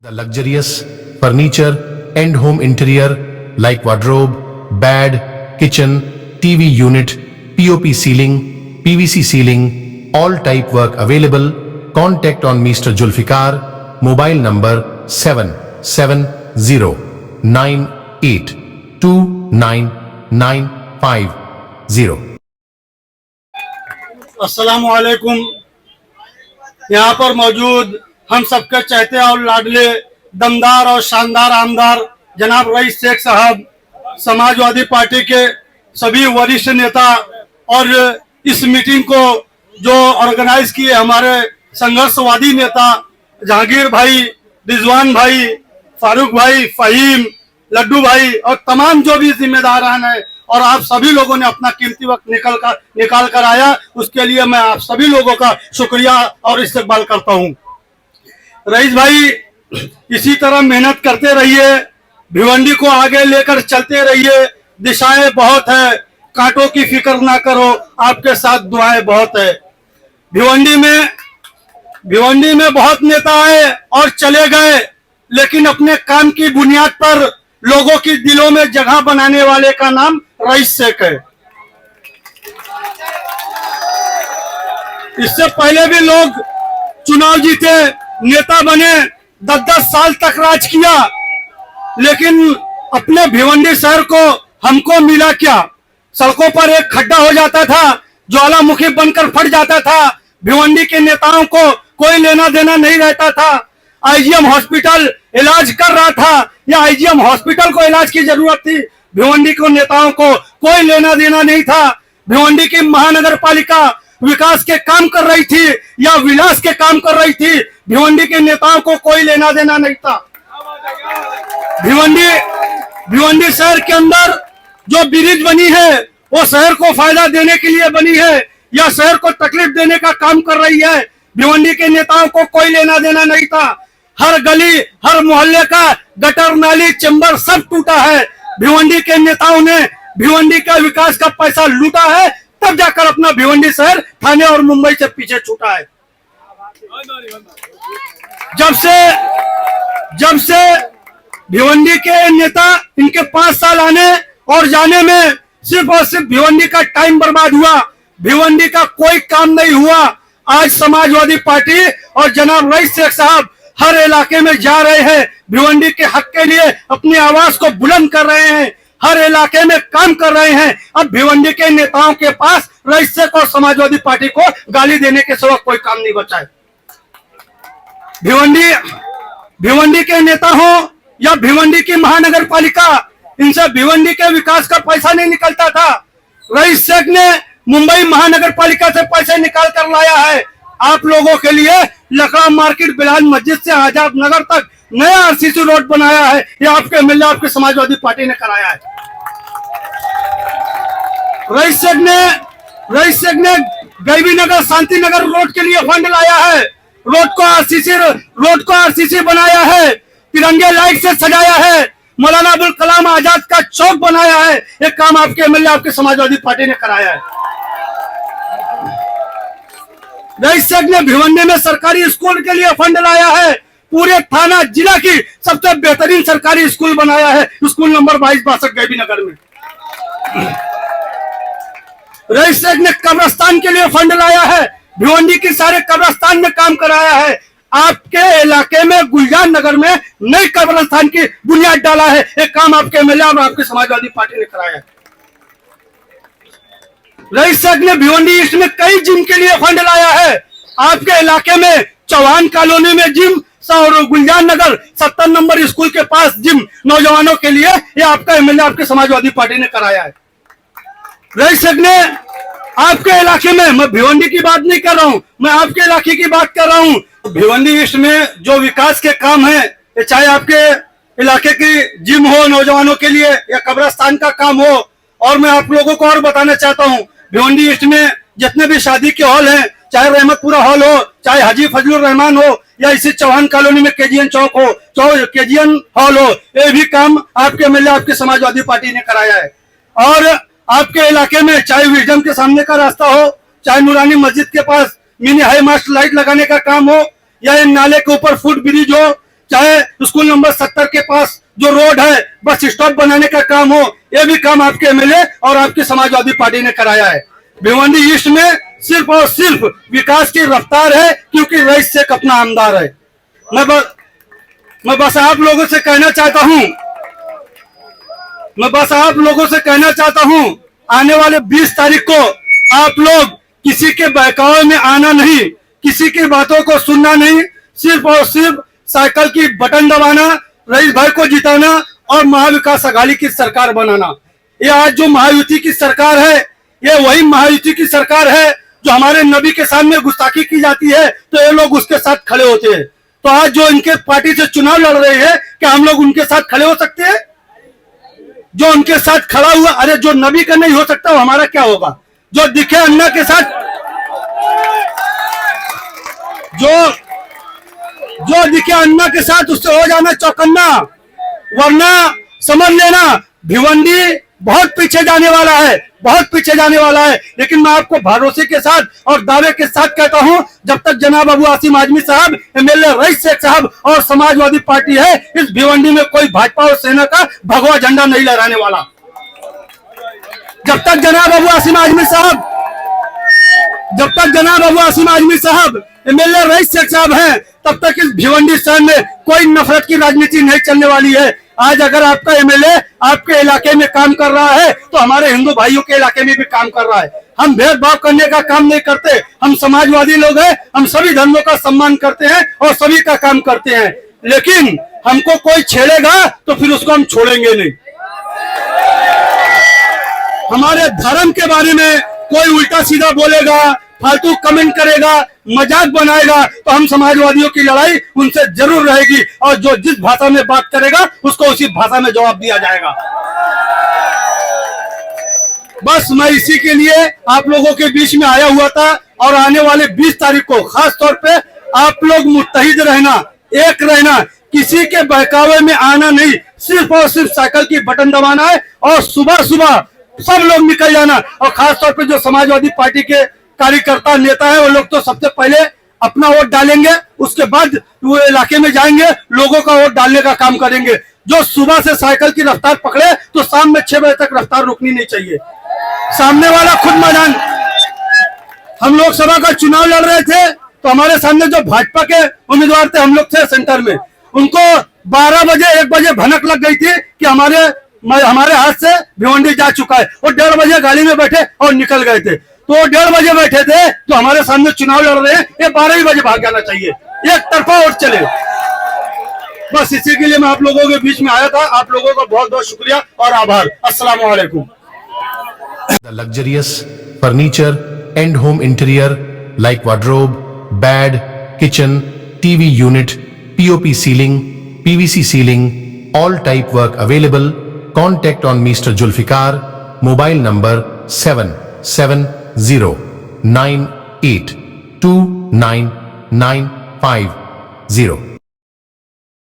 The luxurious furniture and home interior like wardrobe, bed, kitchen, TV unit, POP ceiling, PVC ceiling, all type work available. Contact on Mr. Julfikar, mobile number 7709829950. अस्सलामुअलैकुम। यहाँ पर मौजूद हम सबके चहते और लाडले दमदार और शानदार आमदार जनाब रईस शेख साहब, समाजवादी पार्टी के सभी वरिष्ठ नेता, और इस मीटिंग को जो ऑर्गेनाइज किए हमारे संघर्षवादी नेता जहांगीर भाई, रिजवान भाई, फारूक भाई, फहीम, लड्डू भाई और तमाम जो भी जिम्मेदारान हैं, और आप सभी लोगों ने अपना कीमती वक्त निकाल कर आया, उसके लिए मैं आप सभी लोगों का शुक्रिया और इस्तकबाल करता हूं। रईस भाई, इसी तरह मेहनत करते रहिए, भिवंडी को आगे लेकर चलते रहिए। दिशाएं बहुत है, कांटों की फिक्र ना करो, आपके साथ दुआएं बहुत है। भिवंडी में बहुत नेता आए और चले गए, लेकिन अपने काम की बुनियाद पर लोगों की दिलों में जगह बनाने वाले का नाम रईस शेख है। इससे पहले भी लोग चुनाव जीते, नेता बने, 10-10 साल तक राज किया, लेकिन अपने भिवंडी शहर को हमको मिला क्या? सड़कों पर एक खड्डा हो जाता था, ज्वालामुखी बनकर फट जाता था, भिवंडी के नेताओं को कोई लेना देना नहीं रहता था। आईजीएम हॉस्पिटल इलाज कर रहा था, या आईजीएम हॉस्पिटल को इलाज की जरूरत थी, भिवंडी को नेताओं को कोई लेना देना नहीं था। भिवंडी की महानगर पालिका विकास के काम कर रही थी या विलास के काम कर रही थी, भिवंडी के नेताओं को कोई लेना देना नहीं था। भिवंडी शहर के अंदर जो ब्रिज बनी है वो शहर को फायदा देने के लिए बनी है या शहर को तकलीफ देने का काम कर रही है, भिवंडी के नेताओं को कोई लेना देना नहीं था। हर गली, हर मोहल्ले का गटर, नाली, चैम्बर सब टूटा है। भिवंडी के नेताओं ने भिवंडी का विकास का पैसा लूटा है, तब जाकर अपना भिवंडी शहर थाने और मुंबई से पीछे छूटा है। जब से भिवंडी के नेता, इनके 5 साल आने और जाने में सिर्फ और सिर्फ भिवंडी का टाइम बर्बाद हुआ, भिवंडी का कोई काम नहीं हुआ। आज समाजवादी पार्टी और जनाब रईस शेख साहब हर इलाके में जा रहे हैं, भिवंडी के हक के लिए अपनी आवाज को बुलंद कर रहे हैं, हर इलाके में काम कर रहे हैं। अब भिवंडी के नेताओं के पास रईस शेख और समाजवादी पार्टी को गाली देने के सिवा कोई काम नहीं बचा है। भिवंडी के नेता हो या भिवंडी की महानगर पालिका, इनसे भिवंडी के विकास का पैसा नहीं निकलता था। रईस शेख ने मुंबई महानगर पालिका से पैसे निकाल कर लाया है। आप लोगों के लिए लकड़ा मार्केट, बिलाल मस्जिद से आजाद नगर तक नया आरसीसी रोड बनाया है, ये आपके एमएलए, आपकी समाजवादी पार्टी ने कराया है। रईस शेख ने गैबी नगर, शांति नगर रोड के लिए फंड लाया है, रोड को आरसीसी बनाया है, तिरंगे लाइट से सजाया है, मौलाना अबुल कलाम आजाद का चौक बनाया है। ये काम आपके एमएलए, आपकी समाजवादी पार्टी ने कराया है। रईस शेख ने भिवंडी में सरकारी स्कूल के लिए फंड लाया है, पूरे थाना जिला की सबसे बेहतरीन सरकारी स्कूल बनाया है, स्कूल नंबर 2262 गैबी नगर में। रईस शेख ने कब्रिस्तान के लिए फंड लाया है, भिवंडी की सारे कब्रिस्तान में काम कराया है। आपके इलाके में गुलजान नगर में नई कब्रिस्तान की बुनियाद डाला है, एक काम आपके एमएलए और आपकी समाजवादी पार्टी ने कराया है। रईस शेख ने भिवंडी ईस्ट में कई जिम के लिए फंड लाया है, आपके इलाके में चौहान कॉलोनी में जिम और गुलजान नगर 70 नंबर स्कूल के पास जिम नौजवानों के लिए, ये आपका एमएलए, आपकी समाजवादी पार्टी ने कराया है। रईस शेख ने आपके इलाके में, मैं भिवंडी की बात नहीं कर रहा हूं, मैं आपके इलाके की बात कर रहा हूं, भिवंडी ईस्ट में जो विकास के काम है, चाहे आपके इलाके की जिम हो नौजवानों के लिए या कब्रिस्तान का काम हो। और मैं आप लोगों को और बताना चाहता हूं, भिवंडी ईस्ट में जितने भी शादी के हॉल हैं, चाहे रहमतपुरा हॉल हो, चाहे हाजी फजलुर रहमान हो, या इसी चौहान कॉलोनी में केजीएन चौक हो, केजीएन हॉल हो, ये भी काम आपके एमएलए, आपकी समाजवादी पार्टी ने कराया है। और आपके इलाके में चाहे विजडम के सामने का रास्ता हो, चाहे नूरानी मस्जिद के पास मिनी हाई मास्ट लाइट लगाने का काम हो, या इन नाले के ऊपर फुट ब्रिज हो, चाहे स्कूल नंबर 70 के पास जो रोड है बस स्टॉप बनाने का काम हो, ये भी काम आपके एमएलए और आपकी समाजवादी पार्टी ने कराया है। भिवंडी ईस्ट में सिर्फ और सिर्फ विकास की रफ्तार है क्योंकि रईस शेख अपना आमदार है। मैं बस आप लोगों से कहना चाहता हूं आने वाले 20 तारीख को आप लोग किसी के बहकावे में आना नहीं, किसी की बातों को सुनना नहीं, सिर्फ और सिर्फ साइकिल की बटन दबाना, रईस भाई को जिताना और महाविकास अघाड़ी की सरकार बनाना। ये आज जो महायुति की सरकार है, ये वही महायुति की सरकार है जो हमारे नबी के सामने गुस्ताखी की जाती है तो ये लोग उसके साथ खड़े होते हैं। तो आज जो इनके पार्टी से चुनाव लड़ रहे हैं, क्या हम लोग उनके साथ खड़े हो सकते हैं? जो उनके साथ खड़ा हुआ, अरे जो नबी का नहीं हो सकता वो हमारा क्या होगा? जो दिखे अन्ना के साथ, जो दिखे अन्ना के साथ उससे हो जाना चौकन्ना, वरना समझ लेना भिवंडी बहुत पीछे जाने वाला है, बहुत पीछे जाने वाला है। लेकिन मैं आपको भरोसे के साथ और दावे के साथ कहता हूं, जब तक जनाब अबू आसिम आजमी साहब, एमएलए रईस शेख साहब और समाजवादी पार्टी है, इस भिवंडी में कोई भाजपा और सेना का भगवा झंडा नहीं लहराने वाला। जब तक जनाब अबू आसिम आजमी साहब एमएलए रईस शेख साहब हैं, तब तक इस भिवंडी शहर में कोई नफरत की राजनीति नहीं चलने वाली है। आज अगर आपका एमएलए आपके इलाके में काम कर रहा है तो हमारे हिंदू भाइयों के इलाके में भी काम कर रहा है। हम भेदभाव करने का काम नहीं करते, हम समाजवादी लोग हैं, हम सभी धर्मों का सम्मान करते हैं और सभी का काम करते हैं। लेकिन हमको कोई छेड़ेगा तो फिर उसको हम छोड़ेंगे नहीं। हमारे धर्म के बारे में कोई उल्टा सीधा बोलेगा, फालतू कमेंट करेगा, मजाक बनाएगा तो हम समाजवादियों की लड़ाई उनसे जरूर रहेगी और जो जिस भाषा में बात करेगा उसको उसी भाषा में जवाब दिया जाएगा। बस मैं इसी के लिए आप लोगों के बीच में आया हुआ था और आने वाले 20 तारीख को खास तौर पे आप लोग मुत्तहिद रहना, एक रहना, किसी के बहकावे में आना नहीं, सिर्फ और सिर्फ साइकिल की बटन दबाना है और सुबह सुबह सब लोग निकल जाना। और खास तौर पे जो समाजवादी पार्टी के कार्यकर्ता नेता है वो लोग तो सबसे पहले अपना वोट डालेंगे, उसके बाद वो इलाके में जाएंगे, लोगों का वोट डालने का काम करेंगे। जो सुबह से साइकिल की रफ्तार पकड़े तो शाम में 6 बजे तक रफ्तार रुकनी नहीं चाहिए। सामने वाला खुद मैदान, हम लोकसभा का चुनाव लड़ रहे थे तो हमारे सामने जो भाजपा के उम्मीदवार थे, हम लोग थे सेंटर में, उनको 12 बजे 1 बजे भनक लग गई थी कि हमारे हाथ से भिवंडी जा चुका है। वो 1:30 बजे गाड़ी में बैठे और निकल गए थे। तो 1:30 बजे बैठे थे तो हमारे सामने चुनाव लड़ रहे हैं, ये 12 ही बजे भाग जाना चाहिए, एक तरफा वोट चले। बस इसी के लिए मैं आप लोगों के बीच में आया था। आप लोगों का बहुत बहुत शुक्रिया और आभार। अस्सलाम वालेकुम। The luxurious furniture and home interior like wardrobe, bed, kitchen, TV unit, POP ceiling, PVC ceiling, all type work available. Contact on Mr. Julfikar, mobile number 7709829950.